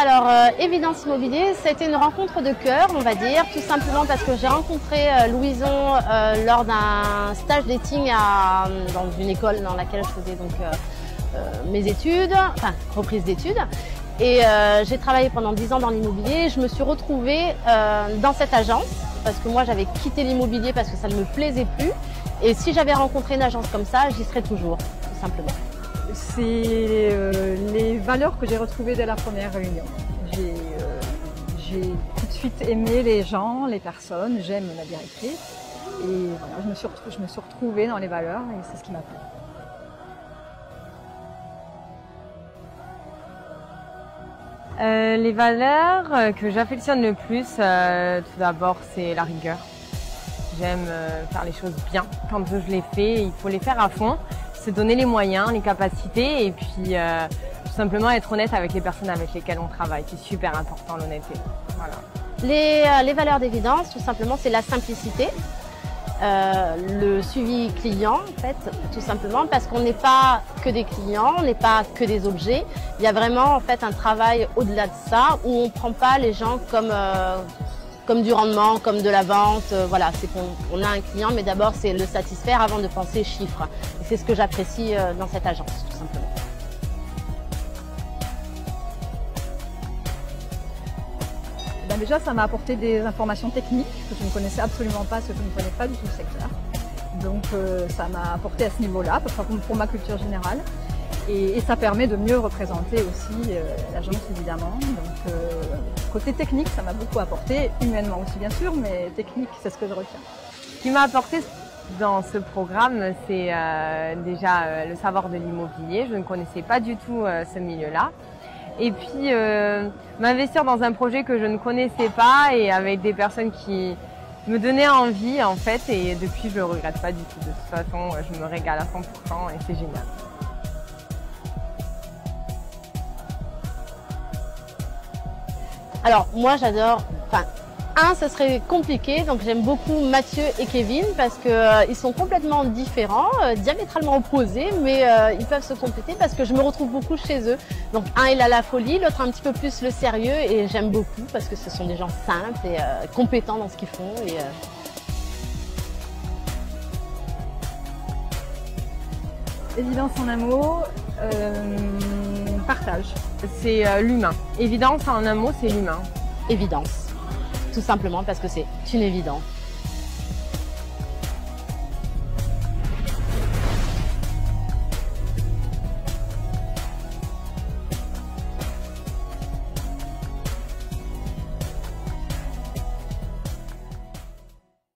Alors, Évidence Immobilier, ça a été une rencontre de cœur, on va dire, tout simplement parce que j'ai rencontré Louison lors d'un stage dating dans une école dans laquelle je faisais donc mes études, enfin reprise d'études. Et j'ai travaillé pendant 10 ans dans l'immobilier. Je me suis retrouvée dans cette agence parce que moi j'avais quitté l'immobilier parce que ça ne me plaisait plus. Et si j'avais rencontré une agence comme ça, j'y serais toujours, tout simplement. C'est les valeurs que j'ai retrouvées dès la première réunion. J'ai tout de suite aimé les gens, les personnes, j'aime la directrice. Et voilà, je me suis retrouvée dans les valeurs et c'est ce qui m'a plu. Les valeurs que j'affectionne le plus, tout d'abord, c'est la rigueur. J'aime faire les choses bien. Quand je les fais, il faut les faire à fond, se donner les moyens, les capacités et puis tout simplement être honnête avec les personnes avec lesquelles on travaille. C'est super important, l'honnêteté. Voilà. Les valeurs d'Évidence, tout simplement, c'est la simplicité. Le suivi client, en fait, tout simplement, parce qu'on n'est pas que des clients, on n'est pas que des objets. Il y a vraiment en fait un travail au-delà de ça, où on ne prend pas les gens comme du rendement, comme de la vente. Voilà, c'est qu'on a un client, mais d'abord c'est le satisfaire avant de penser chiffres. Et c'est ce que j'apprécie dans cette agence, tout simplement. Déjà, ça m'a apporté des informations techniques que je ne connaissais absolument pas, ce que je ne connais pas du tout le secteur. Donc ça m'a apporté à ce niveau-là, pour ma culture générale. Et ça permet de mieux représenter aussi l'agence, évidemment. Donc côté technique, ça m'a beaucoup apporté, humainement aussi bien sûr, mais technique, c'est ce que je retiens. Ce qui m'a apporté dans ce programme, c'est déjà le savoir de l'immobilier. Je ne connaissais pas du tout ce milieu-là. Et puis m'investir dans un projet que je ne connaissais pas et avec des personnes qui me donnaient envie en fait. Et depuis, je ne regrette pas du tout. De toute façon, je me régale à 100% et c'est génial. Alors moi j'adore, ce serait compliqué, donc j'aime beaucoup Mathieu et Kevin parce qu'ils sont complètement différents, diamétralement opposés, mais ils peuvent se compléter parce que je me retrouve beaucoup chez eux. Donc un il a la folie, l'autre un petit peu plus le sérieux et j'aime beaucoup parce que ce sont des gens simples et compétents dans ce qu'ils font. Évidence en un mot, partage. C'est l'humain. Évidence en un mot, c'est l'humain. Évidence, tout simplement parce que c'est une évidence.